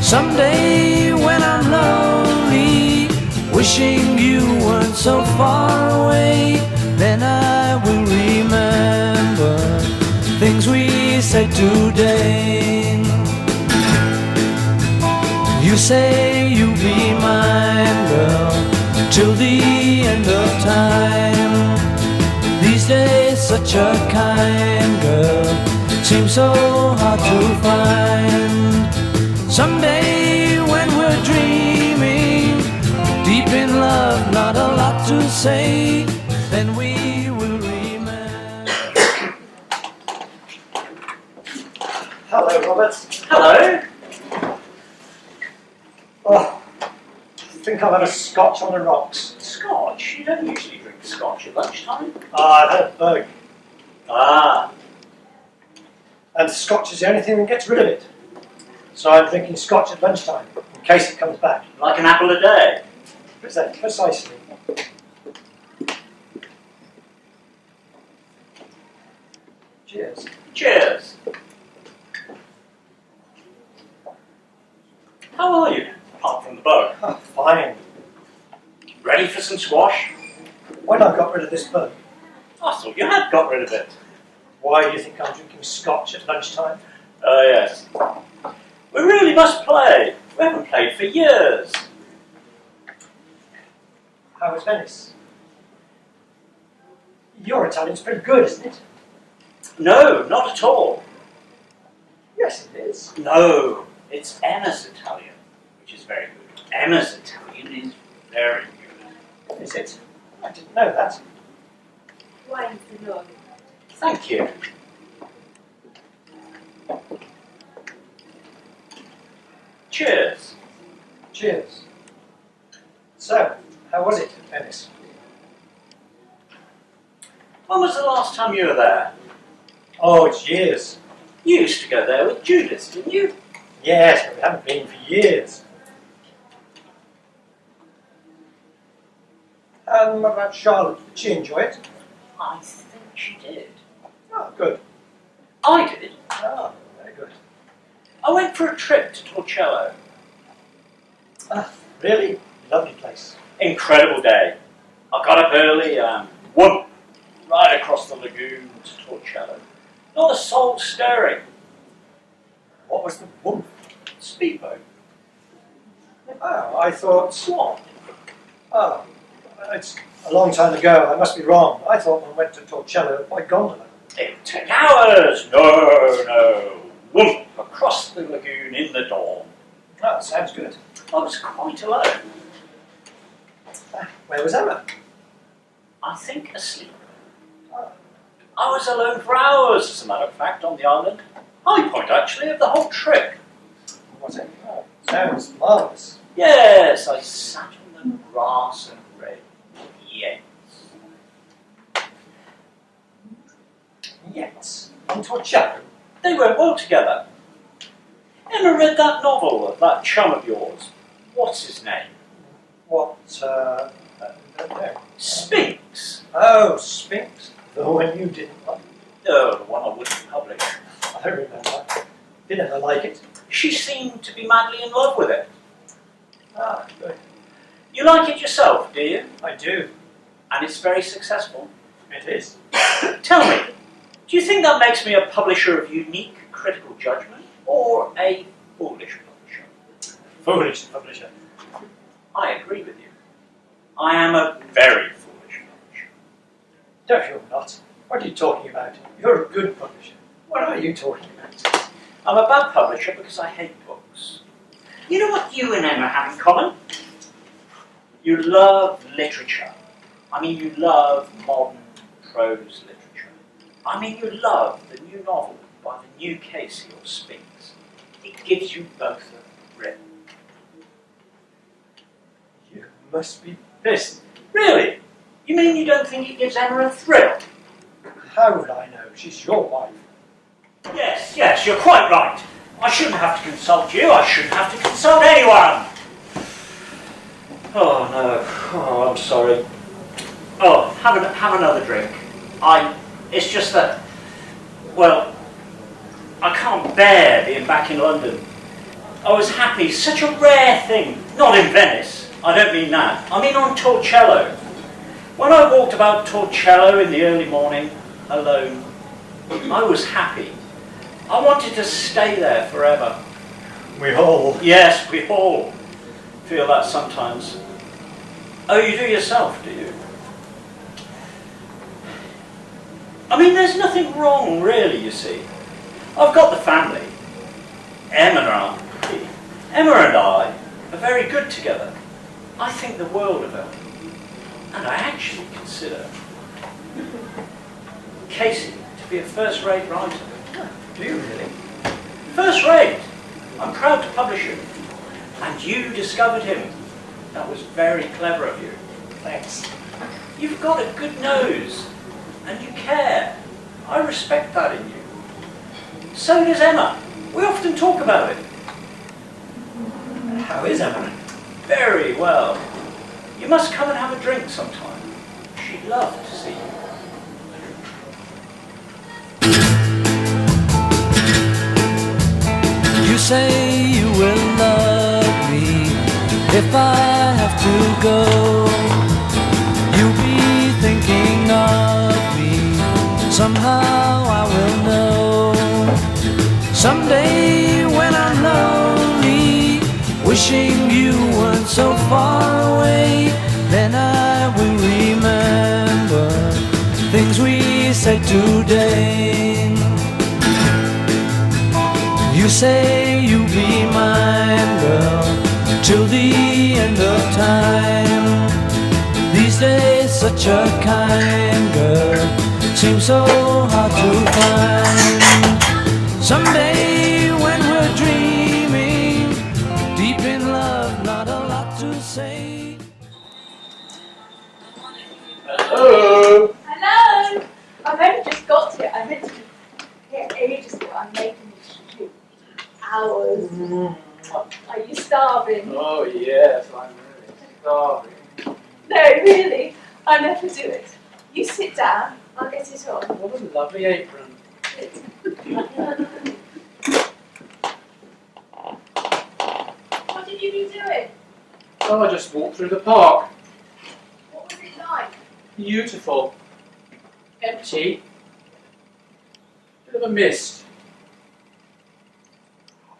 Someday when I'm lonely, wishing you weren't so far away, then I will remember things we said today. You say you'll be mine, girl, till the end of time. These days such a kind girl seems so hard to find. Someday when we're dreaming, deep in love, not a lot to say, then we will remember. Hello, Robert. Hello. Oh, I think I've had a scotch on the rocks. Scotch? You don't usually drink scotch at lunchtime. I've had a bug. Ah. And scotch is the only thing that gets rid of it. So I'm drinking scotch at lunchtime, in case it comes back. Like an apple a day. Precisely. Cheers. Cheers. How are you, apart from the bug? Oh, fine. Ready for some squash? When I've got rid of this bug, I thought you had got rid of it. why do you think I'm drinking scotch at lunchtime? Oh, yes. We really must play. We haven't played for years. How was Venice? Your Italian's pretty good, isn't it? No, not at all. Yes, it is. No, it's Emma's Italian, which is very good. Emma's Italian is very good. Is it? I didn't know that. Wine for love. Thank you. Cheers. Cheers. So, how was it at Venice? When was the last time you were there? Oh, it's years. You used to go there with Judith, didn't you? Yes, but we haven't been for years. What about Charlotte? Did she enjoy it? I think she did. Oh, good. I did. Oh, very good. I went for a trip to Torcello. Ah, really? Lovely place. Incredible day. I got up early and whoop, right across the lagoon to Torcello. Not a soul stirring. What was the whoop? Speedboat. Oh, I thought... Swan. Oh, it's a long time ago. I must be wrong. I thought one went to Torcello by gondola. It would take hours. No. Whoop, across the lagoon in the dawn. Oh, sounds good. I was quite alone. Where was Emma? I think asleep. Oh, I was alone for hours, as a matter of fact, on the island. High point, actually, of the whole trip. was it? Oh, sounds marvellous. Yes, I sat on the grass and read. Yes. Yes. On Torcello? They went well together. Emma read that novel of that chum of yours. What's his name? What, I don't know. Spinks. Oh, Spinks. The one you didn't like. Oh, the one I wouldn't publish. I remember. Didn't I like it? She seemed to be madly in love with it. Ah, good. You like it yourself, do you? I do. And it's very successful? It is. Tell me, do you think that makes me a publisher of unique critical judgment or a foolish publisher? Foolish publisher. I agree with you. I am a very foolish publisher. No, you're not. What are you talking about? You're a good publisher. What are you talking about? I'm a bad publisher because I hate books. You know what you and Emma have in common? You love literature. I mean, you love modern prose literature. I mean, you love the new novel by the new Casey or Spinks. It gives you both a thrill. You must be pissed. Really? You mean you don't think it gives Emma a thrill? How would I know? She's your wife. Yes, you're quite right. I shouldn't have to consult you. I shouldn't have to consult anyone. Oh, no. Oh, I'm sorry. Oh, have another drink. It's just that, well, I can't bear being back in London. I was happy, such a rare thing. Not in Venice, I don't mean that. I mean on Torcello. When I walked about Torcello in the early morning, alone, I was happy. I wanted to stay there forever. We all. Yes, we all feel that sometimes. Oh, you do yourself, do you? I mean, there's nothing wrong, really, you see. I've got the family. Emma and I are very good together. I think the world of her. And I actually consider Casey to be a first-rate writer. Do you really? First rate. I'm proud to publish him. And you discovered him. That was very clever of you. Thanks. You've got a good nose. And you care. I respect that in you. So does Emma. We often talk about it. How is Emma? Very well. You must come and have a drink sometime. She'd love to see you. You say you will love me if I have to go. You'll be thinking of me. Somehow I will know. Someday when I'm lonely, wishing you weren't so far away, then I will remember things we said today. You say you'll be mine, girl, till the end of time. These days such a kind girl seems so hard to find. Someday when we're dreaming, deep in love, not a lot to say. Hello. Hello! I've only just got here. I meant to be here ages ago. I'm making this stew. Hours. Are you starving? Oh yes, I'm really starving. No, really. I never do it. You sit down. I'll get it on. What a lovely apron. What did you be doing? Oh, I just walked through the park. What was it like? Beautiful. Empty. Bit of a mist.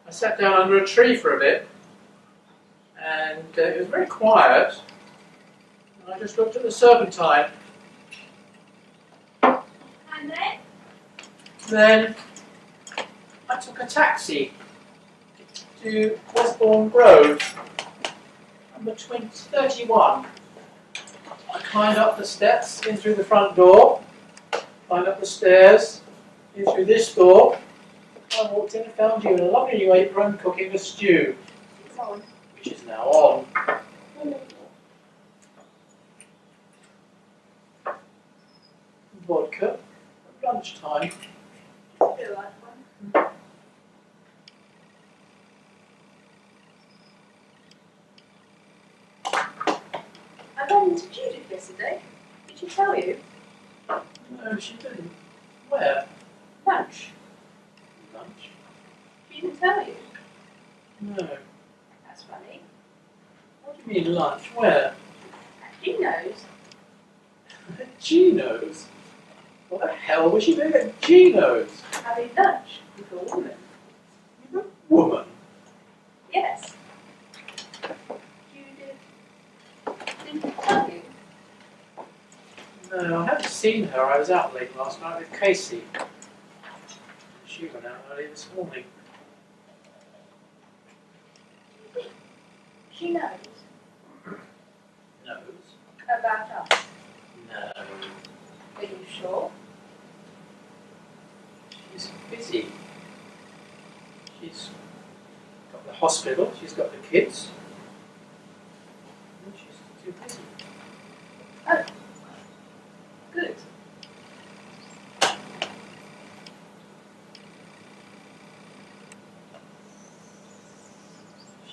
I sat down under a tree for a bit, and it was very quiet. And I just looked at the serpentine. And then? Then I took a taxi to Westbourne Grove, number 31. I climbed up the steps, in through the front door, climbed up the stairs, in through this door. I walked in and found you in a lovely new apron cooking a stew, It's on. which is now on. Vodka at lunchtime. I feel like one. I ran into Judith yesterday. Did she tell you? No, she didn't. Where? Lunch. Lunch? She didn't tell you. No. That's funny. What do you mean lunch? Where? She knows. Gino's? What the hell was she doing at Gino's? Having lunch with a woman. With a woman? Yes. You didn't tell you? No, I haven't seen her. I was out late last night with Casey. She went out early this morning. She knows Knows? about us. No. Are you sure? She's busy. She's got the hospital, she's got the kids. And she's too busy. Oh. Good.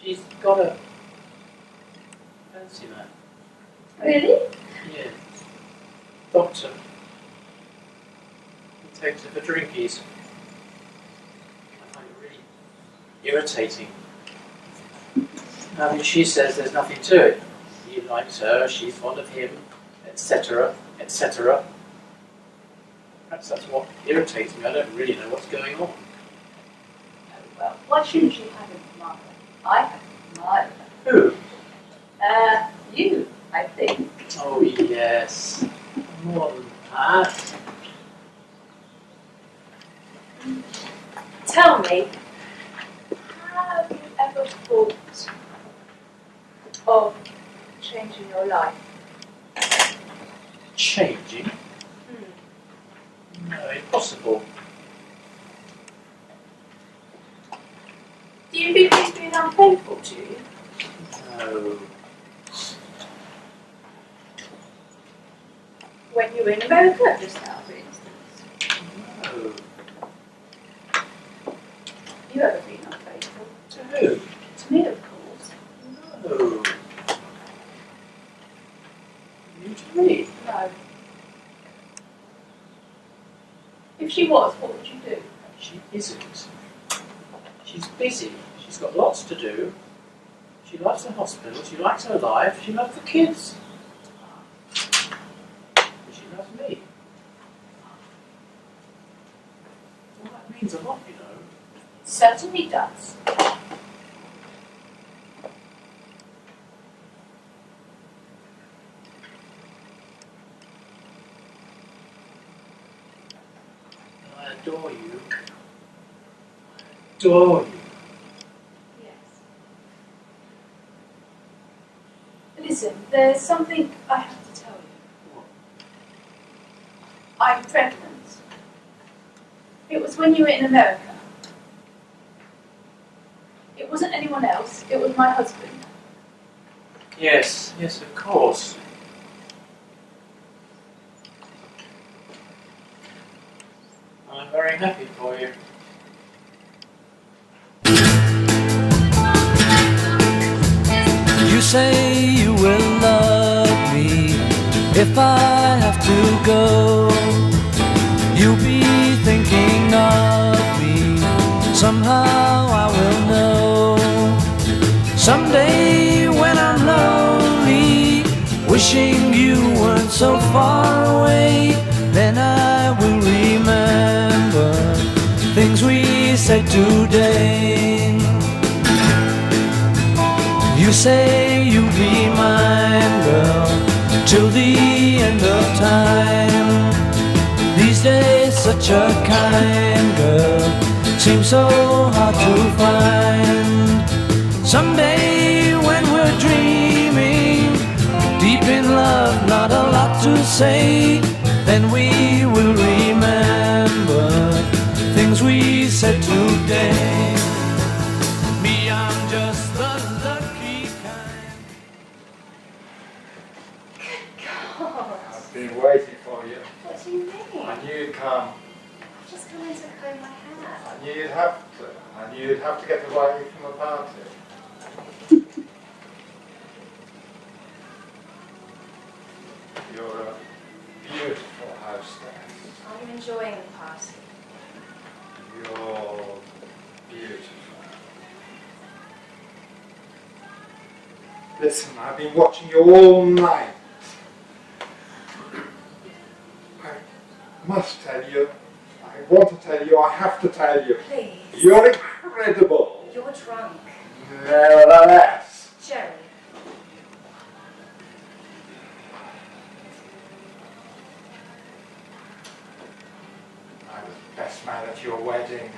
She's got a fancy man. Really? Yeah. Doctor. He takes her for drinkies. I find it really irritating. I mean, she says there's nothing to it. He likes her, she's fond of him, etc., etc. Perhaps that's what irritates me. I don't really know what's going on. Oh, well, why shouldn't you have an admirer? I have an admirer. Who? You, I think. Oh, yes. More than that. Tell me, Have you ever thought of changing your life? Changing? No, impossible. Do you think he's been unfaithful to you? No. When you were in America just now, for instance. No. You ever been unfaithful? To who? To me, of course. No. You to me? No. If she was, what would you do? She isn't. She's busy. She's got lots to do. She loves the hospital. She likes her life. She loves the kids. But she loves me. Well, that means a lot, you know. It certainly does. I adore you. I adore you. Yes. Listen, there's something I have to tell you. What? I'm pregnant. It was when you were in America. It wasn't anyone else, it was my husband. Yes, yes, of course. I'm very happy for you. You say you will love me if I have to go. You'll be thinking of me. Somehow I will know. Someday when I'm lonely, wishing you weren't so far away, then I will remember things we said today. You say you'll be mine, girl, till the end of time. These days such a kind girl seems so hard to find. Someday when we're dreaming, deep in love, not a lot to say, then we will remember things we said today. Me, I'm just the lucky kind. God, I've been waiting for you. what do you mean? I knew you'd come. I've just come in to comb my hair. I knew you'd have to. I knew you'd have to get away from the party. You're a beautiful hostess. I'm enjoying the party. You're beautiful. Listen, I've been watching you all night. must tell you. I want to tell you. I have to tell you. Please. You're incredible. You're drunk. Nevertheless. Jerry. I was best man at your wedding.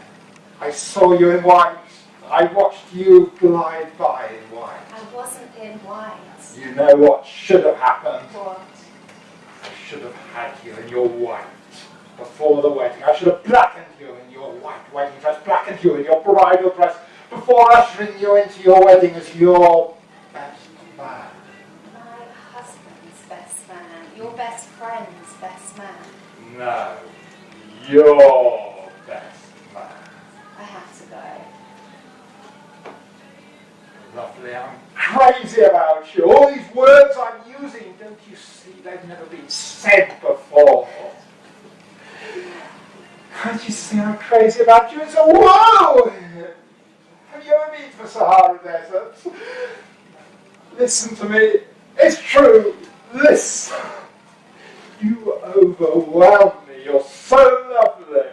I saw you in white. I watched you glide by in white. I wasn't in white. You know what should have happened? What? I should have had you in your white before the wedding. I should have blackened you in your white wedding dress, blackened you in your bridal dress before ushering you into your wedding as your best man. My husband's best man. Your best friend's best man. No, your best man. I have to go. Lovely, I'm crazy about you. All these words I'm using, don't you see, they've never been said before. Can't you see I'm crazy about you? It's a whoa! Have you ever been to the Sahara Desert? Listen to me. It's true. Listen. You overwhelm me. You're so lovely.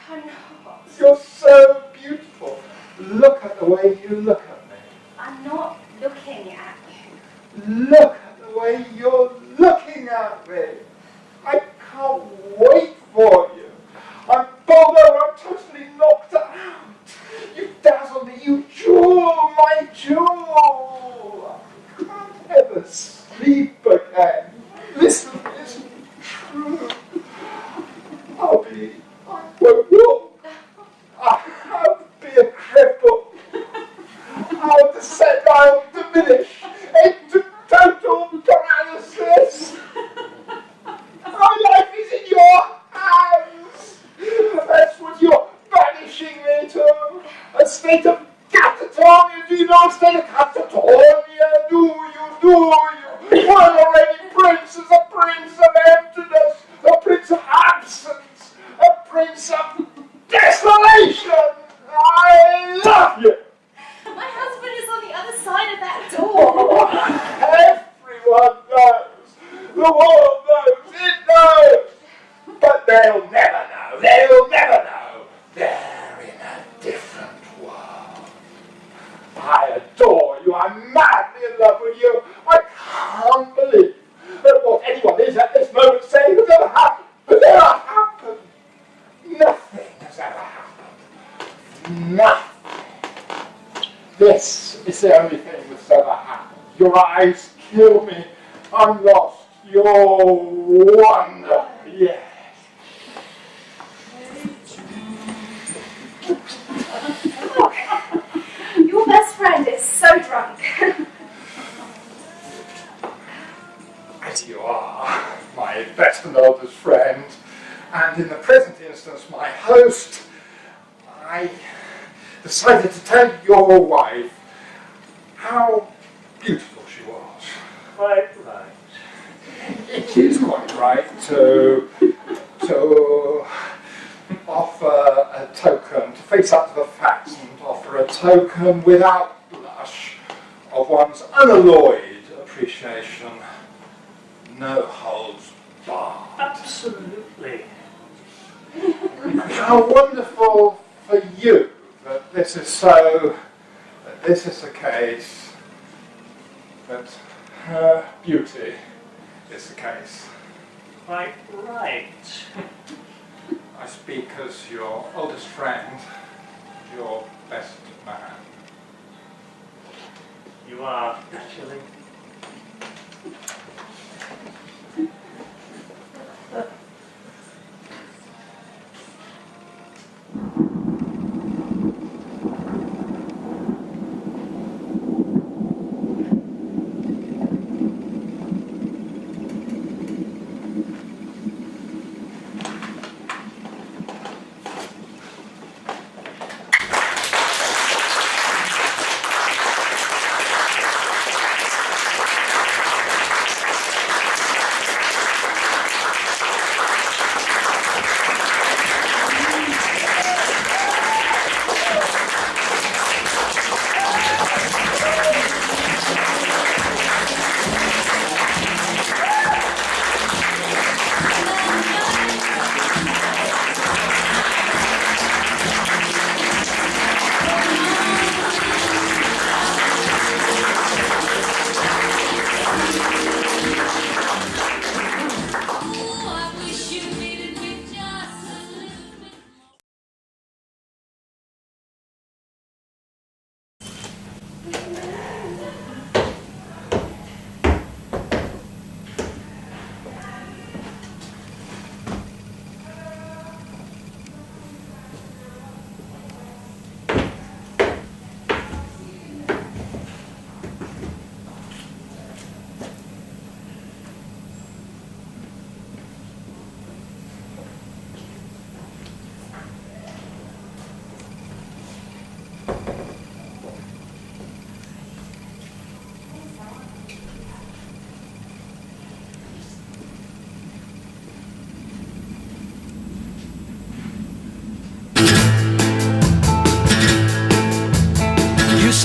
I'm not. You're so beautiful. Look at the way you look at me. I'm not looking at you. Look at the way you're looking at me. I can't wait for you. I'm bowled over. I'm totally knocked out. You dazzle me. You jewel my jewel. I can't ever sleep again. Listen, it's true. I won't walk. I'll be a cripple. I'll descend, I'll diminish into total paralysis. My life is in your hands. That's what you're banishing me to. A state of catatonia. Do you know a state of catatonia? Do you? Well, already prince is a prince of emptiness, a prince of absence, a prince of desolation. I love you. My husband is on the other side of that door. Everyone knows. The world knows. It knows. But they'll never know. They'll never know. They're in a different world. I adore you. I'm madly in love with you. I can't believe that what anyone is at this moment saying has ever happened. Has ever happened. Nothing has ever happened. Nothing. This is the only thing that's ever happened. Your eyes kill me. I'm lost. Your wonder. Yes. Your best friend is so drunk. As you are, my better and oldest friend, and in the present instance, my host, I decided to tell your wife how beautiful she was. Right. It is quite right to offer a token, to face up to the facts and offer a token without blush of one's unalloyed appreciation. No holds barred. Absolutely. How wonderful for you that this is so, that this is the case, that her beauty is the case. Quite right. I speak as your oldest friend, your best man. You are, actually.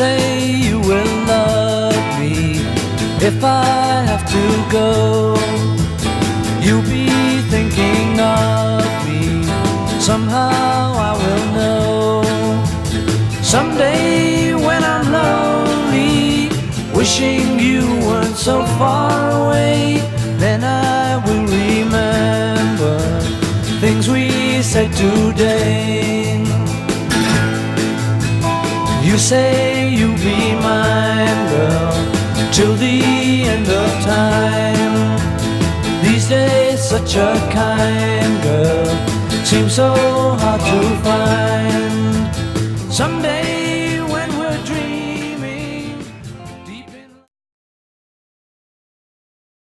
say you will love me if I have to go. You'll be thinking of me. Somehow I will know. Someday when I'm lonely, wishing you weren't so far away, then I will remember things we said today. You say you'll be mine, girl, till the end of time. These days such a kind girl seems so hard to find. Someday